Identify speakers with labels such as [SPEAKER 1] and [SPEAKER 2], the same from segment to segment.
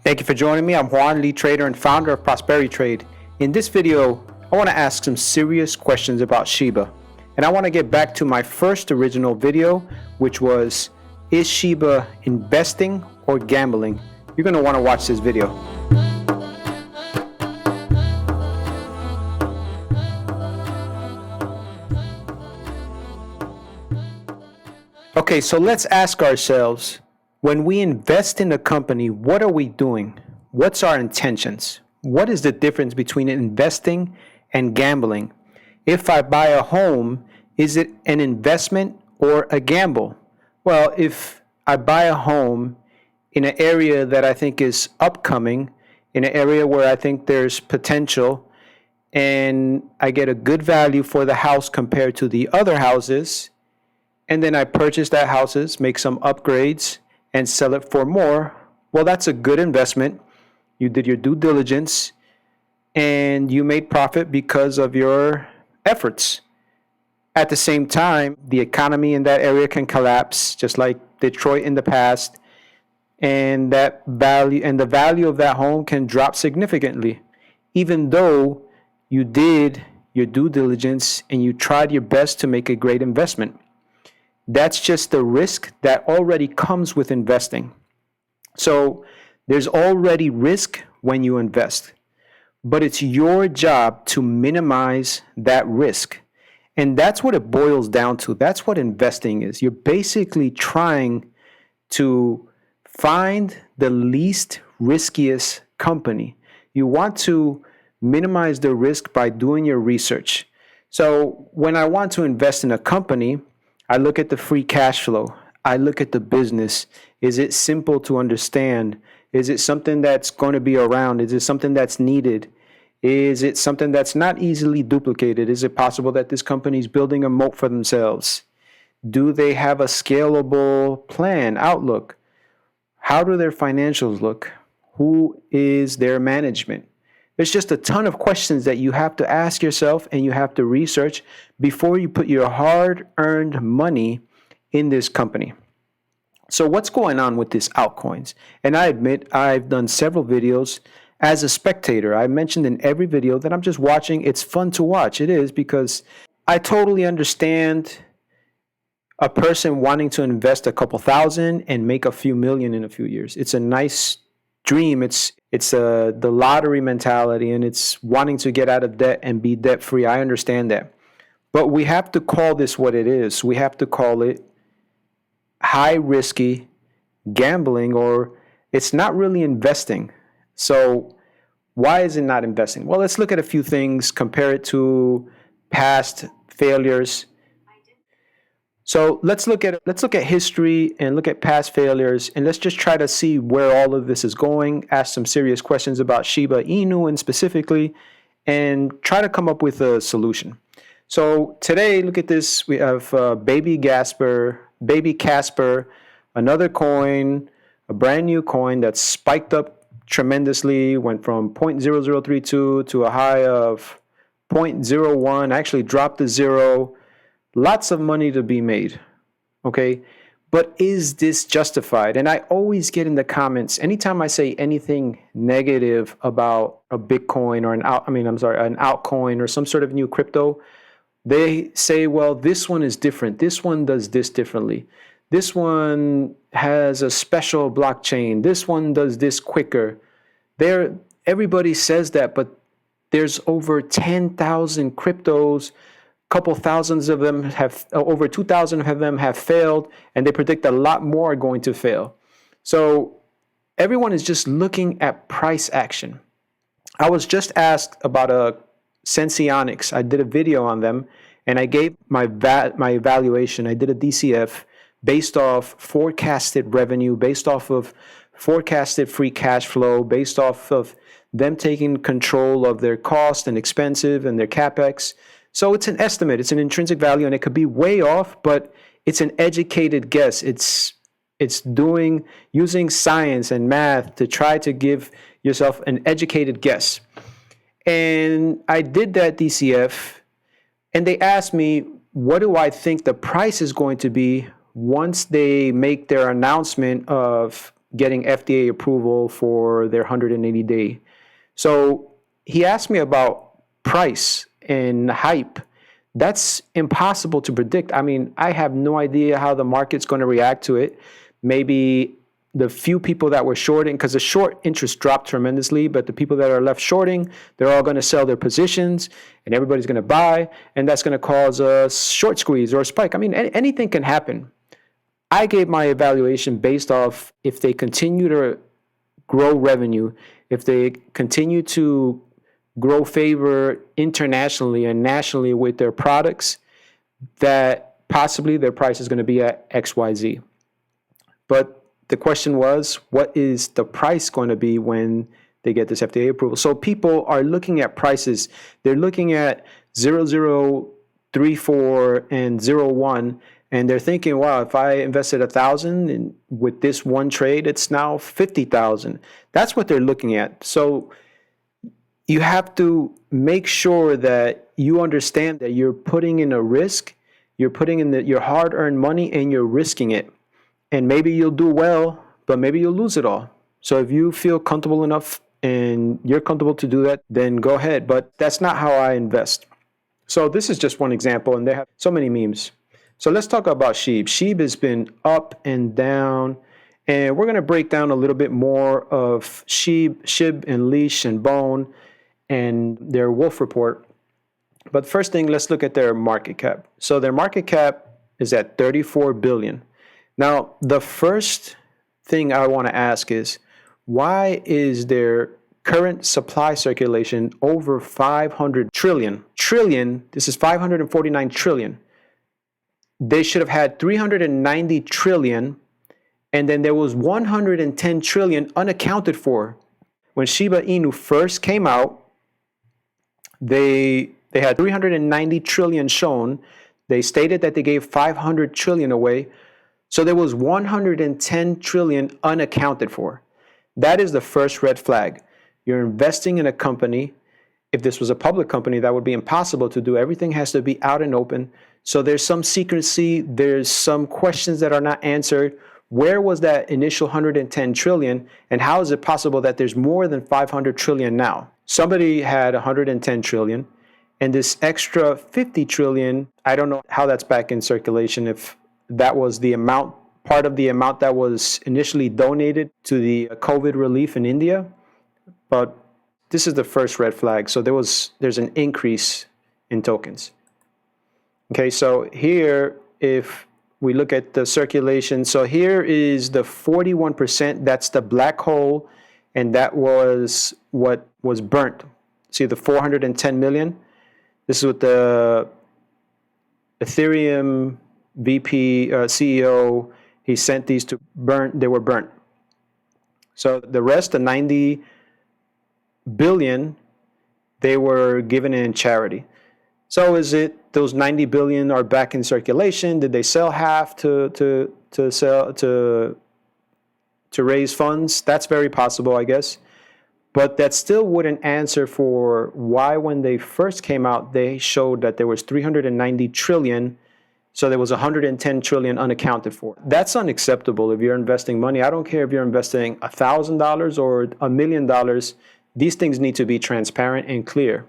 [SPEAKER 1] Thank you for joining me. I'm Juan, lead trader and founder of Prosperity Trade. In this video, I want to ask some serious questions about Shiba. And I want to get back to my first original video, which was, is Shiba investing or gambling? You're going to want to watch this video. Okay, so let's ask ourselves, when we invest in a company, what are we doing? What's our intentions? What is the difference between investing and gambling? If I buy a home, is it an investment or a gamble? Well, if I buy a home in an area that I think is upcoming, in an area where I think there's potential, and I get a good value for the house compared to the other houses, and then I purchase that houses, make some upgrades, and sell it for more, well, that's a good investment. You did your due diligence, and you made profit because of your efforts. At the same time, the economy in that area can collapse, just like Detroit in the past, and that value and the value of that home can drop significantly, even though you did your due diligence and you tried your best to make a great investment. That's just the risk that already comes with investing. So there's already risk when you invest, but it's your job to minimize that risk. And that's what it boils down to. That's what investing is. You're basically trying to find the least riskiest company. You want to minimize the risk by doing your research. So when I want to invest in a company, I look at the free cash flow. I look at the business. Is it simple to understand? Is it something that's going to be around? Is it something that's needed? Is it something that's not easily duplicated? Is it possible that this company is building a moat for themselves? Do they have a scalable plan, outlook? How do their financials look? Who is their management? There's just a ton of questions that you have to ask yourself and you have to research before you put your hard-earned money in this company. So what's going on with these altcoins? And I admit I've done several videos as a spectator. I mentioned in every video that I'm just watching. It's fun to watch. It is, because I totally understand a person wanting to invest a couple thousand and make a few million in a few years. It's a nice dream. It's the lottery mentality, and it's wanting to get out of debt and be debt free. I understand that, but we have to call this what it is. We have to call it high risky gambling, or it's not really investing. So why is it not investing? Well, let's look at a few things, compare it to past failures. So let's look at history and look at past failures, and let's just try to see where all of this is going, ask some serious questions about Shiba INU and specifically, and try to come up with a solution. So today, look at this. We have Baby Casper, another coin, a brand new coin that's spiked up tremendously, went from 0.0032 to a high of 0.01, actually dropped to zero. Lots of money to be made, okay? But is this justified? And I always get in the comments, anytime I say anything negative about a Bitcoin or an altcoin or some sort of new crypto, they say, well, this one is different. This one does this differently. This one has a special blockchain. This one does this quicker. Everybody says that, but there's over 10,000 cryptos. Couple thousands of them have, over 2,000 of them have failed, and they predict a lot more are going to fail. So everyone is just looking at price action. I was just asked about a Senseonics. I did a video on them, and I gave my evaluation. I did a DCF based off forecasted revenue, based off of forecasted free cash flow, based off of them taking control of their cost and expensive and their capex. So it's an estimate, it's an intrinsic value, and it could be way off, but it's an educated guess. It's using science and math to try to give yourself an educated guess. And I did that DCF, and they asked me, what do I think the price is going to be once they make their announcement of getting FDA approval for their 180-day. So he asked me about price and hype. That's impossible to predict. I mean, I have no idea how the market's going to react to it. Maybe the few people that were shorting, because the short interest dropped tremendously, but the people that are left shorting, they're all going to sell their positions and everybody's going to buy, and that's going to cause a short squeeze or a spike. I mean, anything can happen. I gave my evaluation based off if they continue to grow revenue, if they continue to grow favor internationally and nationally with their products, that possibly their price is going to be at XYZ. But the question was, what is the price going to be when they get this FDA approval? So people are looking at prices. They're looking at 0034 and 01, and they're thinking, wow, if I invested 1,000 and with this one trade, it's now 50,000. That's what they're looking at. So you have to make sure that you understand that you're putting in a risk, you're putting in your hard-earned money, and you're risking it. And maybe you'll do well, but maybe you'll lose it all. So if you feel comfortable enough and you're comfortable to do that, then go ahead. But that's not how I invest. So this is just one example, and they have so many memes. So let's talk about SHIB. SHIB has been up and down, and we're going to break down a little bit more of SHIB and Leash and Bone and their Wolf report. But first thing, let's look at their market cap. So their market cap is at 34 billion. Now, the first thing I want to ask is, why is their current supply circulation over 500 trillion? Trillion, this is 549 trillion. They should have had 390 trillion, and then there was 110 trillion unaccounted for. When Shiba INU first came out, they had 390 trillion shown. They stated that they gave 500 trillion away. So there was 110 trillion unaccounted for. That is the first red flag. You're investing in a company. If this was a public company, that would be impossible to do. Everything has to be out and open. So there's some secrecy. There's some questions that are not answered. Where was that initial 110 trillion? And how is it possible that there's more than 500 trillion now? Somebody had 110 trillion, and this extra 50 trillion, I don't know how that's back in circulation, if that was the amount, part of the amount that was initially donated to the COVID relief in India. But this is the first red flag. So there's an increase in tokens. Okay, so here, if we look at the circulation, so here is the 41%, that's the black hole, and that was what was burnt. See the 410 million? This is what the Ethereum VP, CEO, he sent these to burn, they were burnt. So the rest, the 90 billion, they were given in charity. So is it those 90 billion are back in circulation? Did they sell half to raise funds? That's very possible, I guess. But that still wouldn't answer for why when they first came out, they showed that there was 390 trillion. So there was 110 trillion unaccounted for. That's unacceptable if you're investing money. I don't care if you're investing $1,000 or $1 million. These things need to be transparent and clear.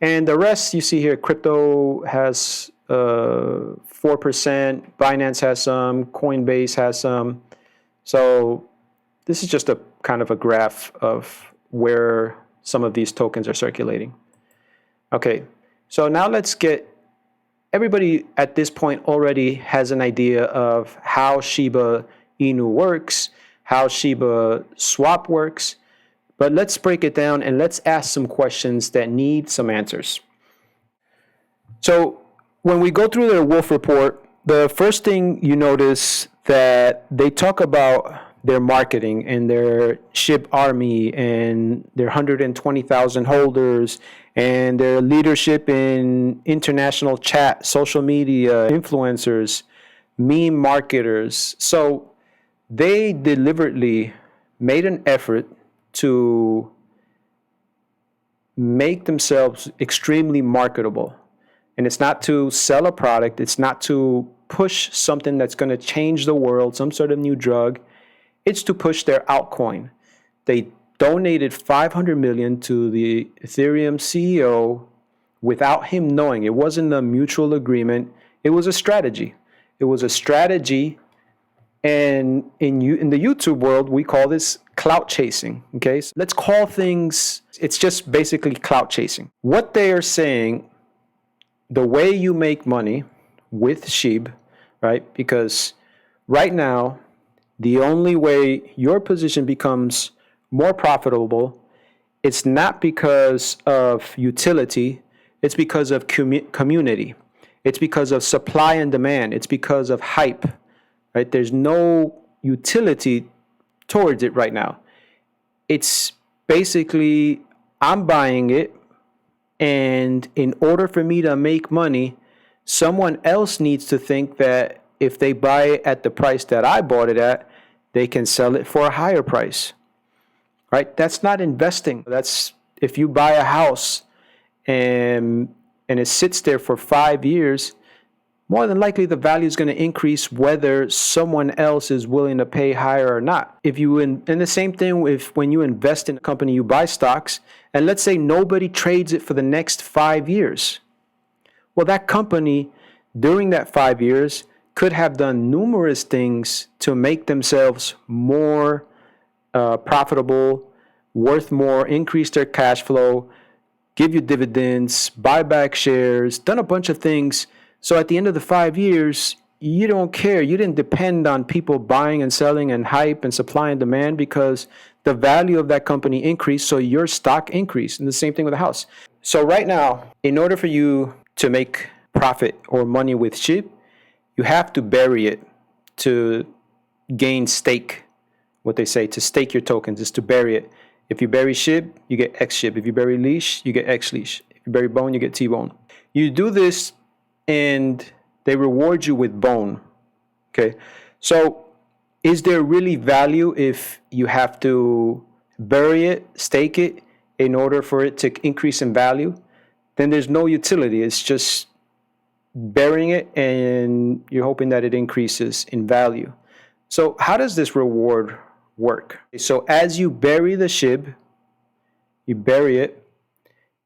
[SPEAKER 1] And the rest you see here, crypto has 4%, Binance has some, Coinbase has some. So this is just a kind of a graph of where some of these tokens are circulating. Okay, so now let's get, everybody at this point already has an idea of how Shiba INU works, how ShibaSwap works, but let's break it down and let's ask some questions that need some answers. So when we go through their Wolf report, the first thing you notice that they talk about their marketing and their SHIB army and their 120,000 holders and their leadership in international chat, social media, influencers, meme marketers. So they deliberately made an effort to make themselves extremely marketable. And it's not to sell a product. It's not to push something that's going to change the world, some sort of new drug. It's to push their altcoin. They donated 500 million to the Ethereum CEO without him knowing. It wasn't a mutual agreement. It was a strategy. It was a strategy. And in the YouTube world, we call this clout chasing. Okay, so let's call things, it's just basically clout chasing. What they are saying, the way you make money with SHIB, right? Because right now, the only way your position becomes more profitable, it's not because of utility, it's because of community. It's because of supply and demand. It's because of hype, right? There's no utility towards it right now. It's basically, I'm buying it, and in order for me to make money, someone else needs to think that if they buy it at the price that I bought it at, they can sell it for a higher price, right? That's not investing. That's if you buy a house and it sits there for 5 years, more than likely the value is going to increase whether someone else is willing to pay higher or not. If you and the same thing with when you invest in a company, you buy stocks, and let's say nobody trades it for the next 5 years. Well, that company during that 5 years could have done numerous things to make themselves more profitable, worth more, increase their cash flow, give you dividends, buy back shares, done a bunch of things. So at the end of the 5 years, you don't care. You didn't depend on people buying and selling and hype and supply and demand because the value of that company increased, so your stock increased. And the same thing with the house. So right now, in order for you to make profit or money with SHIB, you have to bury it to gain stake. What they say, to stake your tokens is to bury it. If you bury SHIB, you get X SHIB. If you bury leash, you get X leash. If you bury bone, you get T bone. You do this and they reward you with bone. Okay. So is there really value if you have to bury it, stake it in order for it to increase in value? Then there's no utility. It's just burying it and you're hoping that it increases in value. So how does this reward work? So as you bury the SHIB, you bury it,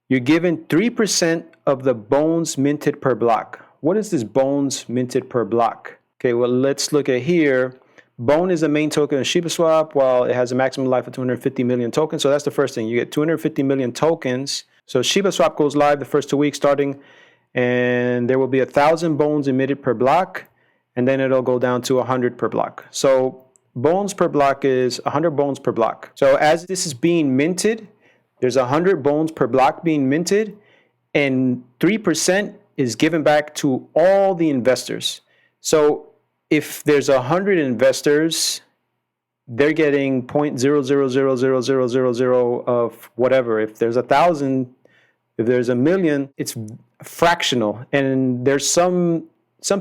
[SPEAKER 1] you're given 3% of the bones minted per block. What is this bones minted per block? Okay, well, let's look at here. Bone is the main token of ShibaSwap. Well, it has a maximum life of 250 million tokens. So that's the first thing. You get 250 million tokens. So ShibaSwap goes live the first 2 weeks starting, and there will be 1,000 bones emitted per block, and then it'll go down to 100 per block. So bones per block is 100 bones per block. So as this is being minted, there's 100 bones per block being minted, and 3% is given back to all the investors. So if there's 100 investors, they're getting 0.000000 of whatever. If there's 1,000, if there's 1,000,000, it's fractional. And there's some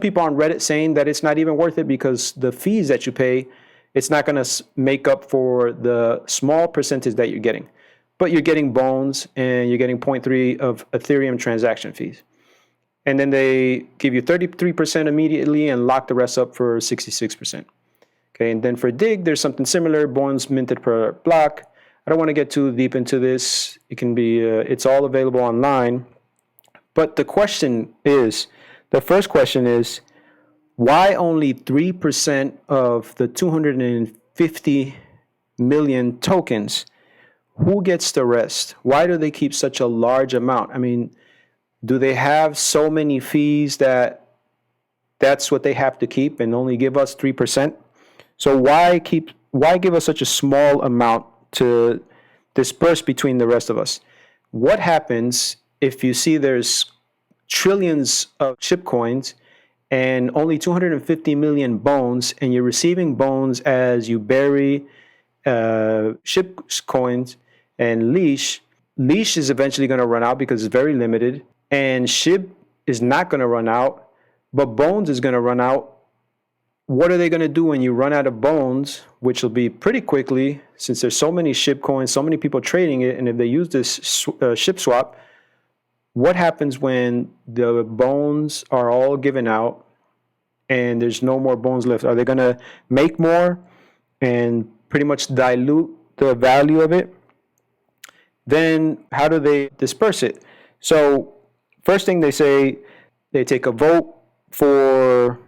[SPEAKER 1] people on Reddit saying that it's not even worth it because the fees that you pay, it's not going to make up for the small percentage that you're getting. But you're getting bones and you're getting 0.3 of Ethereum transaction fees. And then they give you 33% immediately and lock the rest up for 66%. Okay, and then for Dig, there's something similar, bones minted per block. I don't want to get too deep into this. It can be, it's all available online. But the first question is, why only 3% of the 250 million tokens? Who gets the rest? Why do they keep such a large amount? I mean, do they have so many fees that that's what they have to keep and only give us 3%? So why give us such a small amount to disperse between the rest of us? What happens if you see there's trillions of SHIB coins and only 250 million bones, and you're receiving bones as you bury SHIB coins and leash? Leash is eventually going to run out because it's very limited, and SHIB is not going to run out, but bones is going to run out. What are they going to do when you run out of bones, which will be pretty quickly since there's so many SHIB coins, so many people trading it, and if they use this ShibaSwap, what happens when the bones are all given out and there's no more bones left? Are they going to make more and pretty much dilute the value of it, then how do they disperse it? So first thing they say, they take a vote for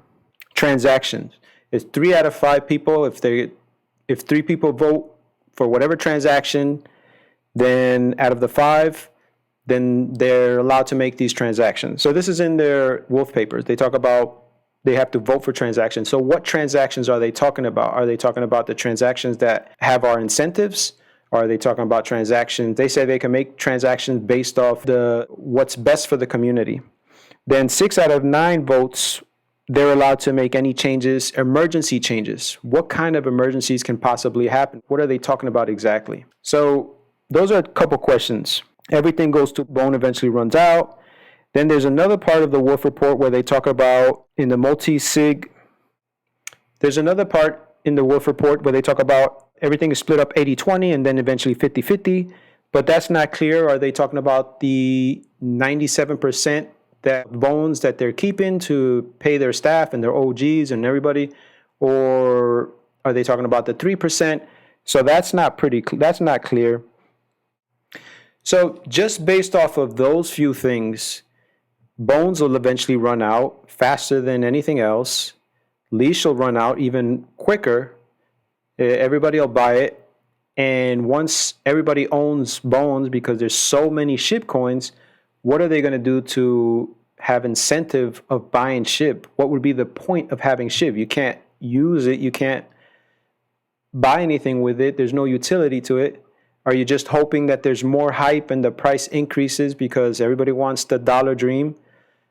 [SPEAKER 1] transactions. It's 3 out of 5 people. If 3 people vote for whatever transaction, then out of the 5, then they're allowed to make these transactions. So this is in their Wolf papers. They talk about they have to vote for transactions. So what transactions are they talking about? Are they talking about the transactions that have our incentives? Or are they talking about transactions? They say they can make transactions based off what's best for the community. Then 6 out of 9 votes, they're allowed to make any changes, emergency changes. What kind of emergencies can possibly happen? What are they talking about exactly? So those are a couple questions. Everything goes to bone, eventually runs out. Then there's another part of the Wolf report where they talk about in the multi-sig. There's another part in the Wolf report where they talk about everything is split up 80-20 and then eventually 50-50. But that's not clear. Are they talking about the 97% that bones that they're keeping to pay their staff and their OGs and everybody? Or are they talking about the 3%? So that's not clear. So just based off of those few things, bones will eventually run out faster than anything else. Leash will run out even quicker. Everybody will buy it. And once everybody owns bones, because there's so many SHIB coins, what are they going to do to have incentive of buying SHIB? What would be the point of having SHIB? You can't use it. You can't buy anything with it. There's no utility to it. Are you just hoping that there's more hype and the price increases because everybody wants the dollar dream?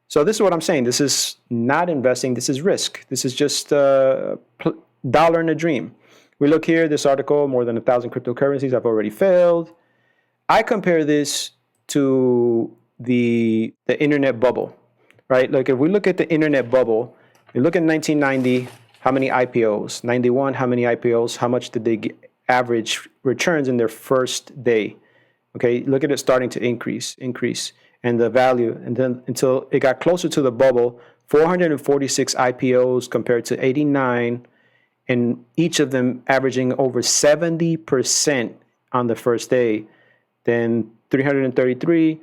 [SPEAKER 1] So this is what I'm saying. This is not investing. This is risk. This is just dollar in a dream. We look here, this article, more than 1,000 cryptocurrencies have already failed. I compare this to the internet bubble, right? Like if we look at the internet bubble, we look at 1990, how many IPOs? 91, how many IPOs? How much did they get? Average returns in their first day. Okay, look at it starting to increase, and the value, and then until it got closer to the bubble, 446 IPOs compared to 89, and each of them averaging over 70% on the first day. Then 333,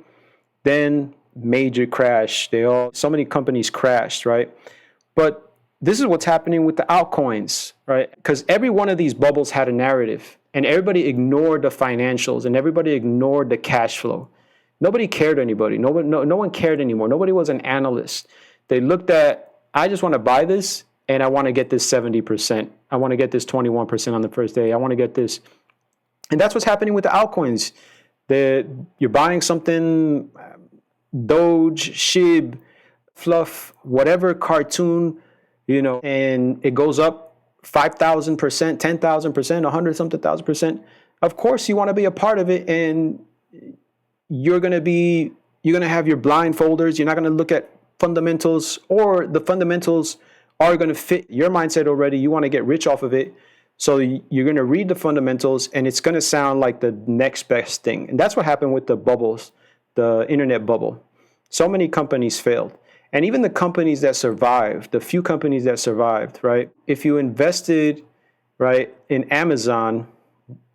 [SPEAKER 1] then major crash. So many companies crashed, right? But this is what's happening with the altcoins, right? Because every one of these bubbles had a narrative, and everybody ignored the financials, and everybody ignored the cash flow. Nobody cared anybody. No one cared anymore. Nobody was an analyst. They looked at, I just want to buy this, and I want to get this 70%. I want to get this 21% on the first day. I want to get this. And that's what's happening with the altcoins. You're buying something, Doge, SHIB, Fluff, whatever cartoon, and it goes up 5,000%, 10,000%, 100 something thousand percent. Of course, you want to be a part of it, and you're going to have your blindfolders. You're not going to look at fundamentals, or the fundamentals are going to fit your mindset already. You want to get rich off of it. So you're going to read the fundamentals, and it's going to sound like the next best thing. And that's what happened with the bubbles, the internet bubble. So many companies failed. And even the companies that survived, the few companies that survived, right? If you invested, right, in Amazon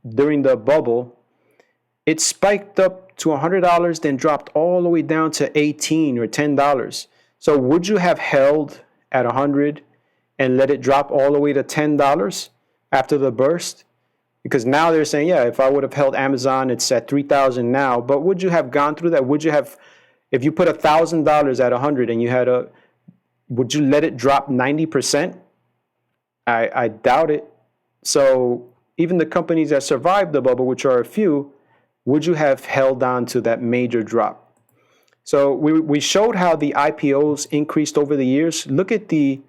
[SPEAKER 1] during the bubble, it spiked up to $100, then dropped all the way down to $18 or $10. So would you have held at 100 and let it drop all the way to $10 after the burst? Because now they're saying, yeah, if I would have held Amazon, it's at 3,000 now. But would you have gone through that? Would you have, if you put $1,000 at 100 and you had would you let it drop 90%? I doubt it. So even the companies that survived the bubble, which are a few, would you have held on to that major drop? So we showed how the IPOs increased over the years. Look at the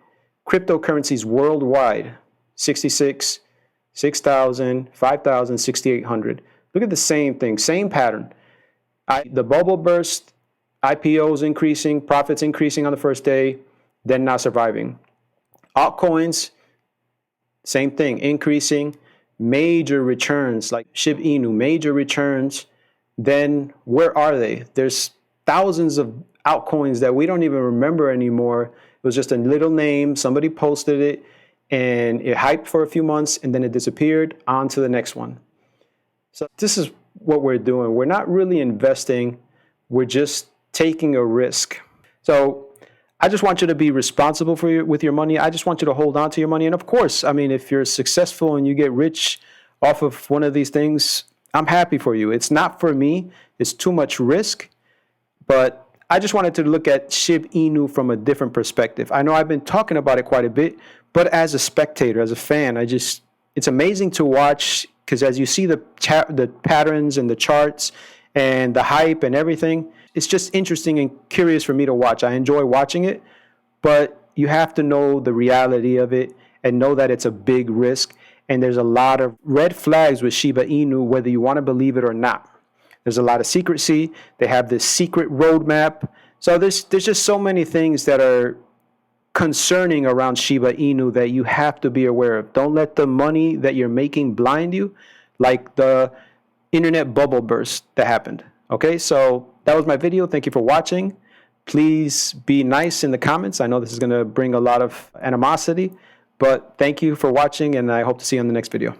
[SPEAKER 1] cryptocurrencies worldwide, 66, 6,000, 5,000, 6,800. Look at the same thing, same pattern. The bubble burst, IPOs increasing, profits increasing on the first day, then not surviving. Altcoins, same thing, increasing, major returns like Shiba INU, major returns. Then where are they? There's thousands of altcoins that we don't even remember anymore. It was just a little name, somebody posted it, and it hyped for a few months and then it disappeared. On to the next one. So this is what we're doing. We're not really investing. We're just taking a risk. So I just want you to be responsible with your money. I just want you to hold on to your money. And of course, I mean, if you're successful and you get rich off of one of these things, I'm happy for you. It's not for me. It's too much risk. But I just wanted to look at Shiba Inu from a different perspective. I know I've been talking about it quite a bit, but as a spectator, as a fan, it's amazing to watch, because as you see the patterns and the charts and the hype and everything, it's just interesting and curious for me to watch. I enjoy watching it, but you have to know the reality of it and know that it's a big risk. And there's a lot of red flags with Shiba Inu, whether you want to believe it or not. There's a lot of secrecy. They have this secret roadmap. So there's just so many things that are concerning around Shiba Inu that you have to be aware of. Don't let the money that you're making blind you, like the internet bubble burst that happened. Okay, so that was my video. Thank you for watching. Please be nice in the comments. I know this is going to bring a lot of animosity, but thank you for watching, and I hope to see you on the next video.